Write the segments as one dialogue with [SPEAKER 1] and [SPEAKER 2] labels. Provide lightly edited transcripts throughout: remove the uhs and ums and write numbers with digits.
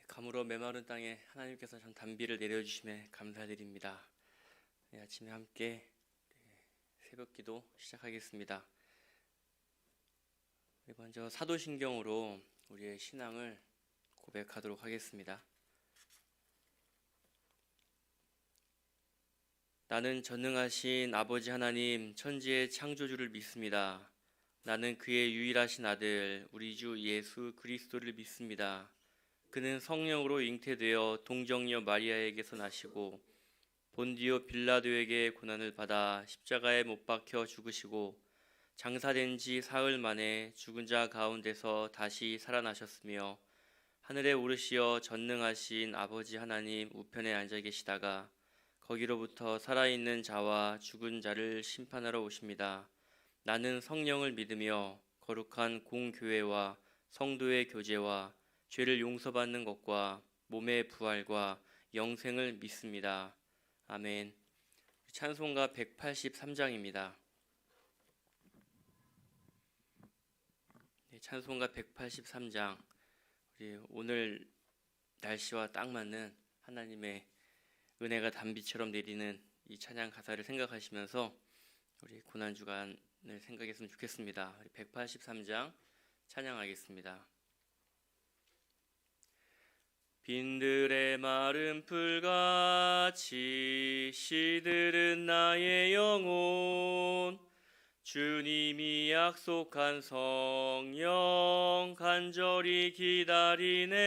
[SPEAKER 1] 가물어 메마른 땅에 하나님께서 참 단비를 내려주심에 감사드립니다. 아침에 함께 새벽기도 시작하겠습니다. 먼저 사도신경으로 우리의 신앙을 고백하도록 하겠습니다. 나는 전능하신 아버지 하나님 천지의 창조주를 믿습니다. 나는 그의 유일하신 아들 우리 주 예수 그리스도를 믿습니다. 그는 성령으로 잉태되어 동정녀 마리아에게서 나시고 본디오 빌라도에게 고난을 받아 십자가에 못 박혀 죽으시고 장사된 지 사흘 만에 죽은 자 가운데서 다시 살아나셨으며 하늘에 오르시어 전능하신 아버지 하나님 우편에 앉아 계시다가 거기로부터 살아있는 자와 죽은 자를 심판하러 오십니다. 나는 성령을 믿으며 거룩한 공교회와 성도의 교제와 죄를 용서받는 것과 몸의 부활과 영생을 믿습니다. 아멘. 찬송가 183장입니다. 찬송가 183장. 우리 오늘 날씨와 딱 맞는 하나님의 은혜가 단비처럼 내리는 이 찬양 가사를 생각하시면서 우리 고난주간을 생각했으면 좋겠습니다. 우리 183장 찬양하겠습니다. 빈들의 마른 풀같이 시들은 나의 영혼 주님이 약속한 성령 간절히 기다리네.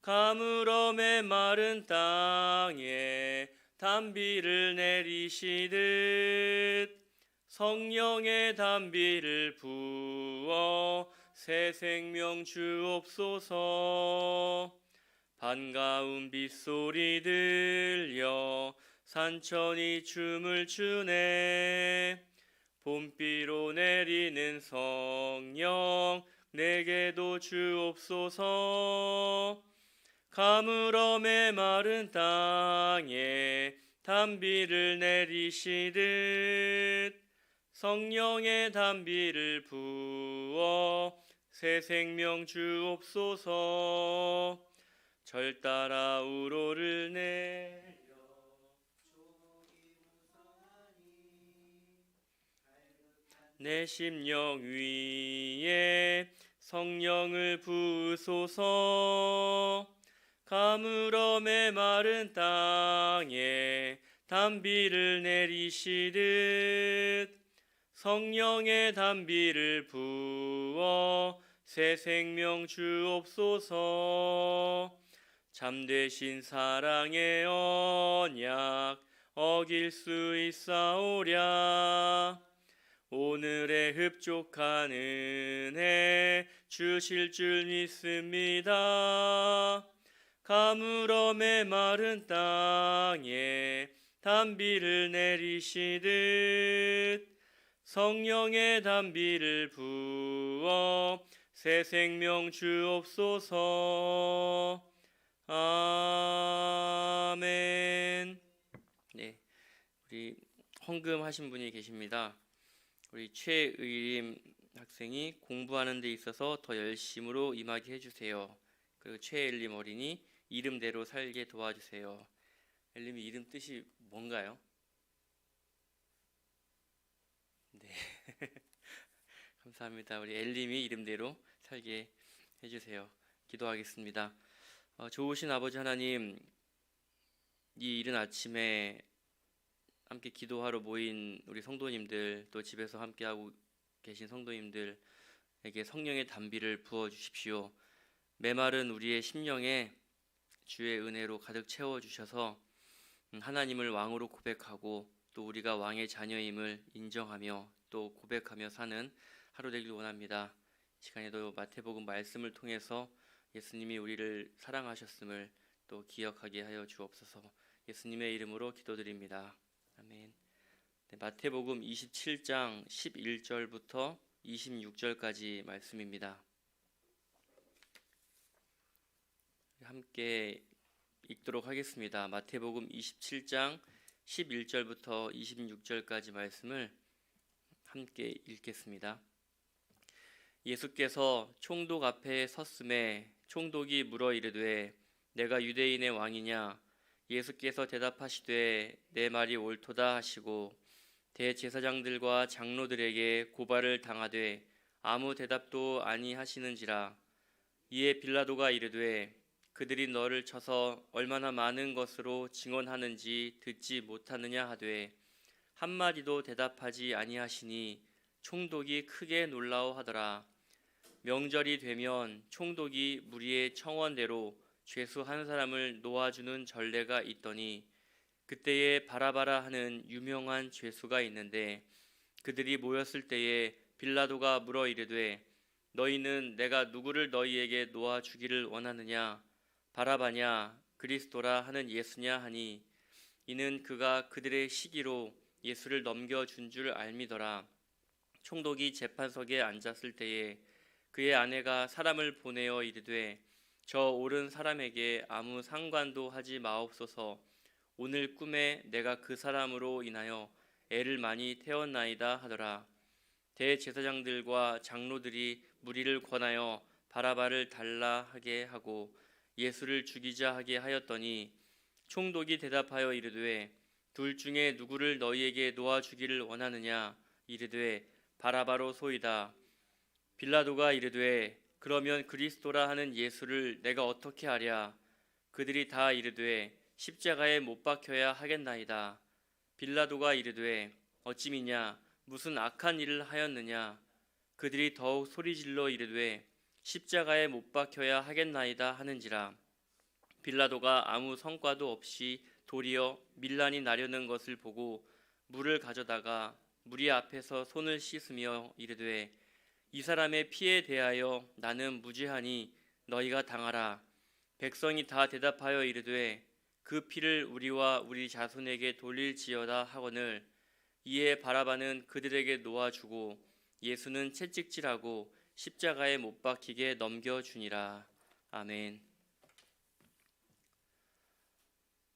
[SPEAKER 1] 가물어 메마른 땅에 단비를 내리시듯 성령의 단비를 부어 새 생명 주옵소서. 반가운 빗소리 들려 산천이 춤을 추네. 봄비로 내리는 성령 내게도 주옵소서. 가물어 메마른 땅에 단비를 내리시듯 성령의 단비를 부어 새 생명 주옵소서. 절 따라 우로를 내려 내 심령 위에 성령을 부으소서. 가물어 메마른 땅에 단비를 내리시듯 성령의 단비를 부어 새 생명 주옵소서. 참되신 사랑의 언약 어길 수 있사오랴. 오늘의 흡족한 은혜 주실 줄 믿습니다. 가물어 메마른 땅에 단비를 내리시듯 성령의 단비를 부어 새 생명 주옵소서. 아멘. 네, 우리 헌금하신 분이 계십니다. 우리 최의림 학생이 공부하는 데 있어서 더 열심으로 임하게 해주세요. 그리고 최엘림 어린이 이름대로 살게 도와주세요. 엘림이 이름 뜻이 뭔가요? 네. 감사합니다. 우리 엘림이 이름대로 살게 해주세요. 기도하겠습니다. 좋으신 아버지 하나님, 이 이른 아침에 함께 기도하러 모인 우리 성도님들, 또 집에서 함께하고 계신 성도님들에게 성령의 단비를 부어주십시오. 메마른 우리의 심령에 주의 은혜로 가득 채워주셔서 하나님을 왕으로 고백하고 또 우리가 왕의 자녀임을 인정하며 또 고백하며 사는 하루 되길 원합니다. 이 시간에도 마태복음 말씀을 통해서 예수님이 우리를 사랑하셨음을 또 기억하게 하여 주옵소서. 예수님의 이름으로 기도드립니다. 아멘. 네, 마태복음 27장 11절부터 26절까지 말씀입니다. 함께 읽도록 하겠습니다. 마태복음 27장 11절부터 26절까지 말씀을 함께 읽겠습니다. 예수께서 총독 앞에 섰음에 총독이 물어 이르되 내가 유대인의 왕이냐? 예수께서 대답하시되 내 말이 옳도다 하시고 대제사장들과 장로들에게 고발을 당하되 아무 대답도 아니하시는지라. 이에 빌라도가 이르되 그들이 너를 쳐서 얼마나 많은 것으로 증언하는지 듣지 못하느냐 하되 한마디도 대답하지 아니하시니 총독이 크게 놀라워하더라. 명절이 되면 총독이 무리의 청원대로 죄수 한 사람을 놓아주는 전례가 있더니 그때에 바라바라 하는 유명한 죄수가 있는데 그들이 모였을 때에 빌라도가 물어 이르되 너희는 내가 누구를 너희에게 놓아주기를 원하느냐? 바라바냐 그리스도라 하는 예수냐 하니 이는 그가 그들의 시기로 예수를 넘겨준 줄 알미더라. 총독이 재판석에 앉았을 때에 그의 아내가 사람을 보내어 이르되 저 옳은 사람에게 아무 상관도 하지 마옵소서. 오늘 꿈에 내가 그 사람으로 인하여 애를 많이 태웠나이다 하더라. 대제사장들과 장로들이 무리를 권하여 바라바를 달라 하게 하고 예수를 죽이자 하게 하였더니 총독이 대답하여 이르되 둘 중에 누구를 너희에게 놓아주기를 원하느냐? 이르되 바라바로 소이다. 빌라도가 이르되 그러면 그리스도라 하는 예수를 내가 어떻게 하랴? 그들이 다 이르되 십자가에 못 박혀야 하겠나이다. 빌라도가 이르되 어찌미냐? 무슨 악한 일을 하였느냐? 그들이 더욱 소리질러 이르되 십자가에 못 박혀야 하겠나이다 하는지라. 빌라도가 아무 성과도 없이 도리어 밀란이 나려는 것을 보고 물을 가져다가 무리 앞에서 손을 씻으며 이르되 이 사람의 피에 대하여 나는 무죄하니 너희가 당하라. 백성이 다 대답하여 이르되 그 피를 우리와 우리 자손에게 돌릴지어다 하거늘. 이에 바라바는 그들에게 놓아주고 예수는 채찍질하고 십자가에 못 박히게 넘겨주니라. 아멘.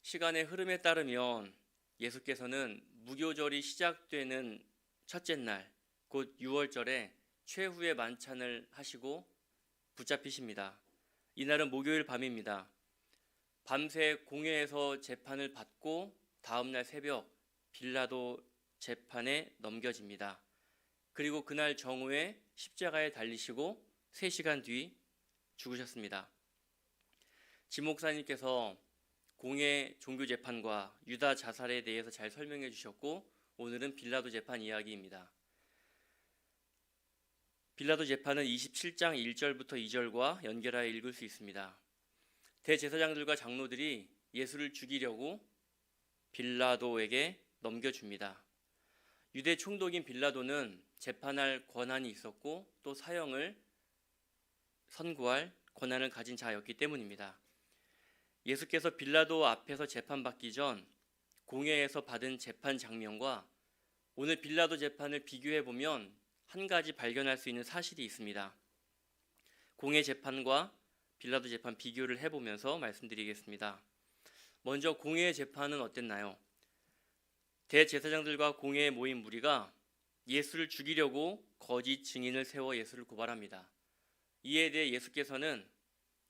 [SPEAKER 1] 시간의 흐름에 따르면 예수께서는 무교절이 시작되는 첫째 날, 곧 6월절에 최후의 만찬을 하시고 붙잡히십니다. 이날은 목요일 밤입니다. 밤새 공회에서 재판을 받고 다음날 새벽 빌라도 재판에 넘겨집니다. 그리고 그날 정오에 십자가에 달리시고 3시간 뒤 죽으셨습니다. 지 목사님께서 공회 종교재판과 유다 자살에 대해서 잘 설명해 주셨고 오늘은 빌라도 재판 이야기입니다. 빌라도 재판은 27장 1절부터 2절과 연결하여 읽을 수 있습니다. 대제사장들과 장로들이 예수를 죽이려고 빌라도에게 넘겨줍니다. 유대 총독인 빌라도는 재판할 권한이 있었고 또 사형을 선고할 권한을 가진 자였기 때문입니다. 예수께서 빌라도 앞에서 재판받기 전 공회에서 받은 재판 장면과 오늘 빌라도 재판을 비교해 보면 한 가지 발견할 수 있는 사실이 있습니다. 공회 재판과 빌라도 재판 비교를 해보면서 말씀드리겠습니다. 먼저 공회의 재판은 어땠나요? 대제사장들과 공회에 모인 무리가 예수를 죽이려고 거짓 증인을 세워 예수를 고발합니다. 이에 대해 예수께서는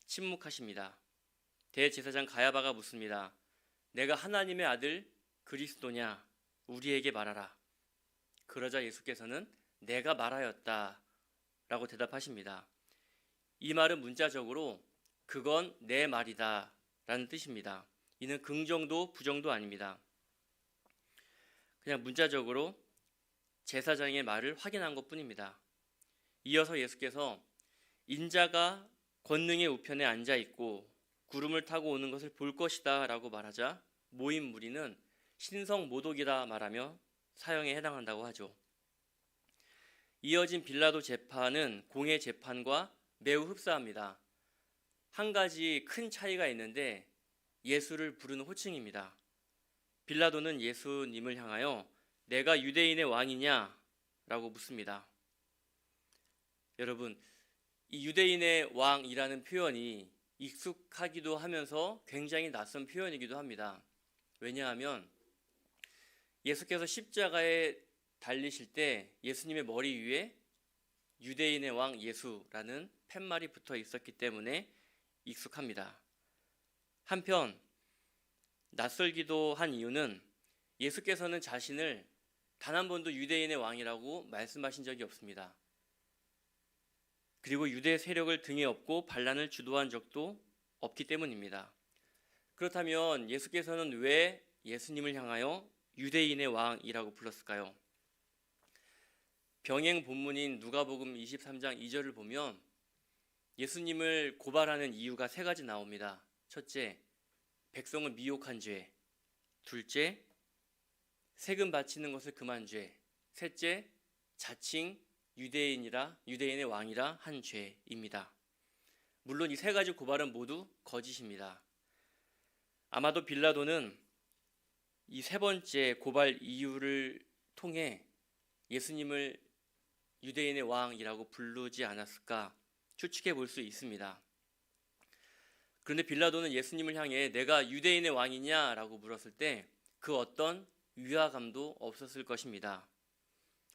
[SPEAKER 1] 침묵하십니다. 대제사장 가야바가 묻습니다. 내가 하나님의 아들 그리스도냐? 우리에게 말하라. 그러자 예수께서는 내가 말하였다 라고 대답하십니다. 이 말은 문자적으로 그건 내 말이다 라는 뜻입니다. 이는 긍정도 부정도 아닙니다. 그냥 문자적으로 제사장의 말을 확인한 것뿐입니다. 이어서 예수께서 인자가 권능의 우편에 앉아 있고 구름을 타고 오는 것을 볼 것이다 라고 말하자 모인 무리는 신성모독이라 말하며 사형에 해당한다고 하죠. 이어진 빌라도 재판은 공회 재판과 매우 흡사합니다. 한 가지 큰 차이가 있는데 예수를 부르는 호칭입니다. 빌라도는 예수님을 향하여 내가 유대인의 왕이냐? 라고 묻습니다. 여러분, 이 유대인의 왕이라는 표현이 익숙하기도 하면서 굉장히 낯선 표현이기도 합니다. 왜냐하면 예수께서 십자가에 달리실 때 예수님의 머리 위에 유대인의 왕 예수라는 팻말이 붙어 있었기 때문에 익숙합니다. 한편 낯설기도 한 이유는 예수께서는 자신을 단 한 번도 유대인의 왕이라고 말씀하신 적이 없습니다. 그리고 유대 세력을 등에 업고 반란을 주도한 적도 없기 때문입니다. 그렇다면 예수께서는 왜 예수님을 향하여 유대인의 왕이라고 불렀을까요? 병행 본문인 누가복음 23장 2절을 보면 예수님을 고발하는 이유가 세 가지 나옵니다. 첫째, 백성을 미혹한 죄. 둘째, 세금 바치는 것을 금한 죄. 셋째, 자칭 유대인의 왕이라 한 죄입니다. 물론 이 세 가지 고발은 모두 거짓입니다. 아마도 빌라도는 이 세 번째 고발 이유를 통해 예수님을 유대인의 왕이라고 부르지 않았을까 추측해 볼 수 있습니다. 그런데 빌라도는 예수님을 향해 내가 유대인의 왕이냐라고 물었을 때 그 어떤 위화감도 없었을 것입니다.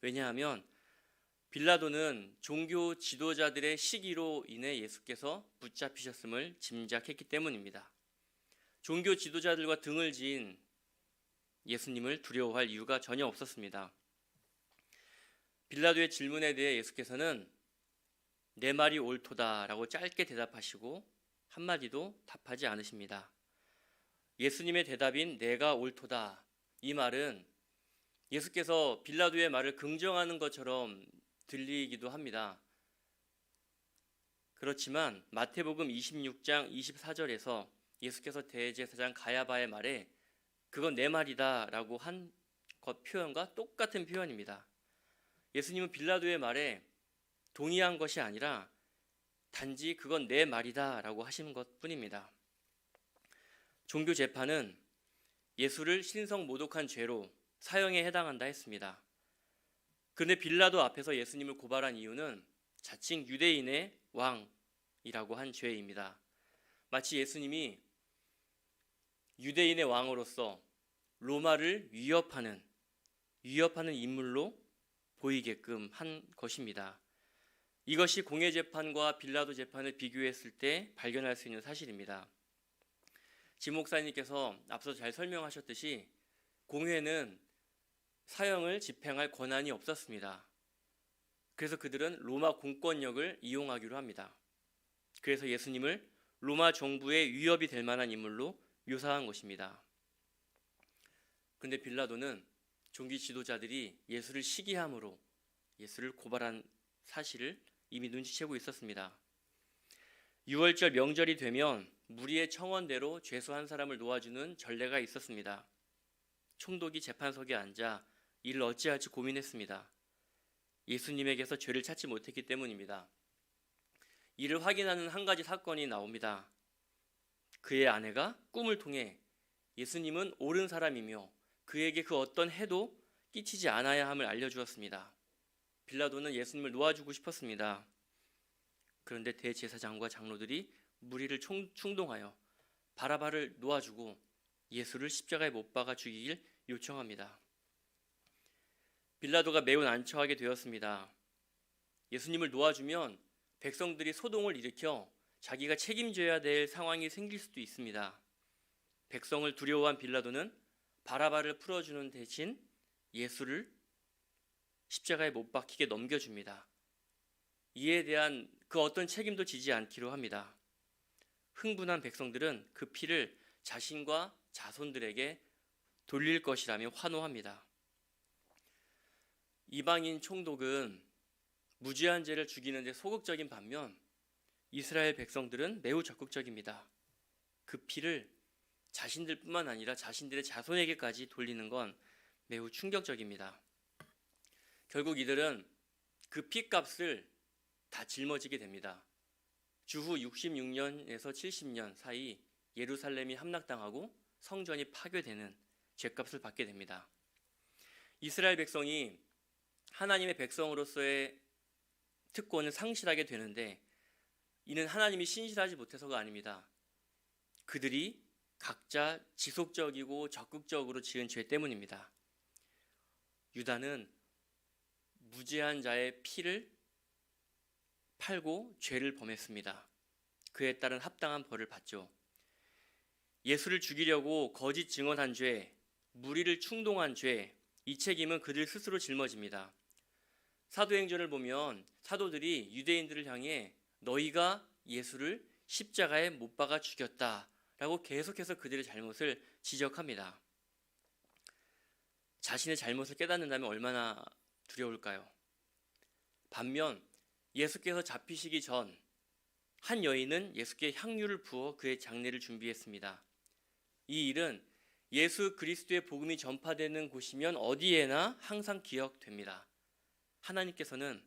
[SPEAKER 1] 왜냐하면 빌라도는 종교 지도자들의 시기로 인해 예수께서 붙잡히셨음을 짐작했기 때문입니다. 종교 지도자들과 등을 지은 예수님을 두려워할 이유가 전혀 없었습니다. 빌라도의 질문에 대해 예수께서는 내 말이 옳도다라고 짧게 대답하시고 한마디도 답하지 않으십니다. 예수님의 대답인 내가 옳도다, 이 말은 예수께서 빌라도의 말을 긍정하는 것처럼 들리기도 합니다. 그렇지만 마태복음 26장 24절에서 예수께서 대제사장 가야바의 말에 그건 내 말이다 라고 한 것 표현과 똑같은 표현입니다. 예수님은 빌라도의 말에 동의한 것이 아니라 단지 그건 내 말이다 라고 하신 것 뿐입니다. 종교 재판은 예수를 신성 모독한 죄로 사형에 해당한다 했습니다. 그런데 빌라도 앞에서 예수님을 고발한 이유는 자칭 유대인의 왕이라고 한 죄입니다. 마치 예수님이 유대인의 왕으로서 로마를 위협하는 인물로 보이게끔 한 것입니다. 이것이 공회 재판과 빌라도 재판을 비교했을 때 발견할 수 있는 사실입니다. 지 목사님께서 앞서 잘 설명하셨듯이 공회는 사형을 집행할 권한이 없었습니다. 그래서 그들은 로마 공권력을 이용하기로 합니다. 그래서 예수님을 로마 정부의 위협이 될 만한 인물로 묘사한 것입니다. 그런데 빌라도는 종교 지도자들이 예수를 시기함으로 예수를 고발한 사실을 이미 눈치채고 있었습니다. 6월절 명절이 되면 무리의 청원대로 죄수 한 사람을 놓아주는 전례가 있었습니다. 총독이 재판석에 앉아 이를 어찌할지 고민했습니다. 예수님에게서 죄를 찾지 못했기 때문입니다. 이를 확인하는 한 가지 사건이 나옵니다. 그의 아내가 꿈을 통해 예수님은 옳은 사람이며 그에게 그 어떤 해도 끼치지 않아야 함을 알려주었습니다. 빌라도는 예수님을 놓아주고 싶었습니다. 그런데 대제사장과 장로들이 무리를 충동하여 바라바를 놓아주고 예수를 십자가에 못 박아 죽이길 요청합니다. 빌라도가 매우 난처하게 되었습니다. 예수님을 놓아주면 백성들이 소동을 일으켜 자기가 책임져야 될 상황이 생길 수도 있습니다. 백성을 두려워한 빌라도는 바라바를 풀어주는 대신 예수를 십자가에 못 박히게 넘겨줍니다. 이에 대한 그 어떤 책임도 지지 않기로 합니다. 흥분한 백성들은 그 피를 자신과 자손들에게 돌릴 것이라며 환호합니다. 이방인 총독은 무죄한 죄를 죽이는 데 소극적인 반면 이스라엘 백성들은 매우 적극적입니다. 그 피를 자신들뿐만 아니라 자신들의 자손에게까지 돌리는 건 매우 충격적입니다. 결국 이들은 그 피값을 다 짊어지게 됩니다. 주후 66년에서 70년 사이 예루살렘이 함락당하고 성전이 파괴되는 죄값을 받게 됩니다. 이스라엘 백성이 하나님의 백성으로서의 특권을 상실하게 되는데 이는 하나님이 신실하지 못해서가 아닙니다. 그들이 각자 지속적이고 적극적으로 지은 죄 때문입니다. 유다는 무죄한 자의 피를 팔고 죄를 범했습니다. 그에 따른 합당한 벌을 받죠. 예수를 죽이려고 거짓 증언한 죄, 무리를 충동한 죄, 이 책임은 그들 스스로 짊어집니다. 사도행전을 보면 사도들이 유대인들을 향해 너희가 예수를 십자가에 못 박아 죽였다라고 계속해서 그들의 잘못을 지적합니다. 자신의 잘못을 깨닫는다면 얼마나 두려울까요? 반면 예수께서 잡히시기 전 한 여인은 예수께 향유를 부어 그의 장례를 준비했습니다. 이 일은 예수 그리스도의 복음이 전파되는 곳이면 어디에나 항상 기억됩니다. 하나님께서는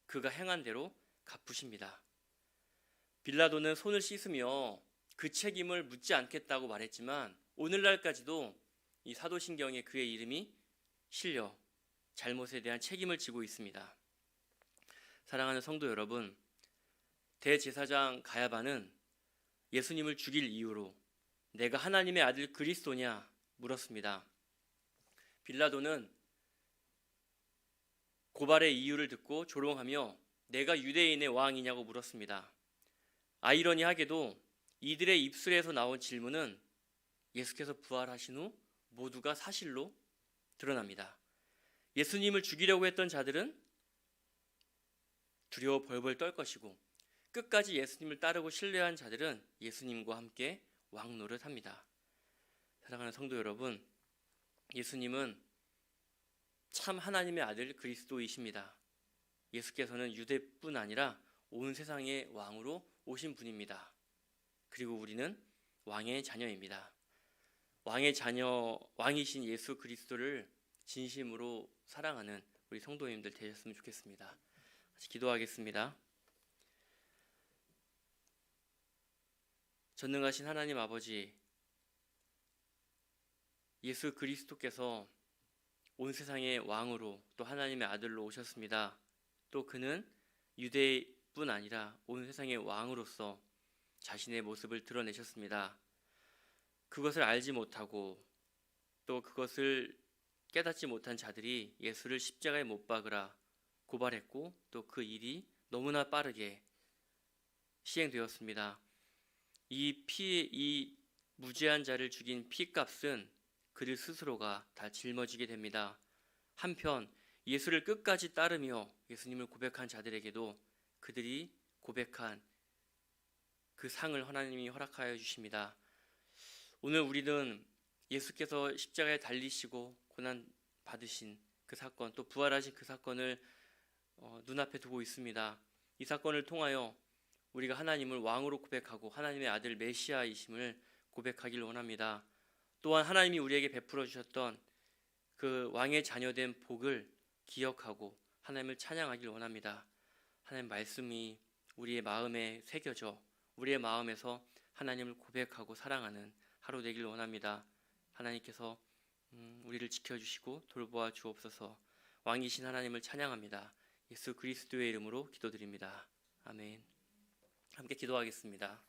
[SPEAKER 1] 그가 행한 대로 갚으십니다. 빌라도는 손을 씻으며 그 책임을 묻지 않겠다고 말했지만 오늘날까지도 이 사도신경에 그의 이름이 실려 잘못에 대한 책임을 지고 있습니다. 사랑하는 성도 여러분, 대제사장 가야바는 예수님을 죽일 이유로 내가 하나님의 아들 그리스도냐 물었습니다. 빌라도는 고발의 이유를 듣고 조롱하며 내가 유대인의 왕이냐고 물었습니다. 아이러니하게도 이들의 입술에서 나온 질문은 예수께서 부활하신 후 모두가 사실로 드러납니다. 예수님을 죽이려고 했던 자들은 두려워 벌벌 떨 것이고 끝까지 예수님을 따르고 신뢰한 자들은 예수님과 함께 왕 노릇합니다. 사랑하는 성도 여러분, 예수님은 참 하나님의 아들 그리스도이십니다. 예수께서는 유대뿐 아니라 온 세상의 왕으로 오신 분입니다. 그리고 우리는 왕의 자녀입니다. 왕의 자녀, 왕이신 예수 그리스도를 진심으로 사랑하는 우리 성도님들 되셨으면 좋겠습니다. 같이 기도하겠습니다. 전능하신 하나님 아버지, 예수 그리스도께서 온 세상의 왕으로 또 하나님의 아들로 오셨습니다. 또 그는 유대뿐 아니라 온 세상의 왕으로서 자신의 모습을 드러내셨습니다. 그것을 알지 못하고 또 그것을 깨닫지 못한 자들이 예수를 십자가에 못 박으라 고발했고 또 그 일이 너무나 빠르게 시행되었습니다. 이 무죄한 자를 죽인 피값은 그들 스스로가 다 짊어지게 됩니다. 한편 예수를 끝까지 따르며 예수님을 고백한 자들에게도 그들이 고백한 그 상을 하나님이 허락하여 주십니다. 오늘 우리는 예수께서 십자가에 달리시고 고난 받으신 그 사건, 또 부활하신 그 사건을 눈앞에 두고 있습니다. 이 사건을 통하여 우리가 하나님을 왕으로 고백하고 하나님의 아들 메시아이심을 고백하길 원합니다. 또한 하나님이 우리에게 베풀어 주셨던 그 왕의 자녀된 복을 기억하고 하나님을 찬양하길 원합니다. 하나님 말씀이 우리의 마음에 새겨져 우리의 마음에서 하나님을 고백하고 사랑하는 하루 되길 원합니다. 하나님께서 우리를 지켜주시고 돌보아 주옵소서. 왕이신 하나님을 찬양합니다. 예수 그리스도의 이름으로 기도드립니다. 아멘. 함께 기도하겠습니다.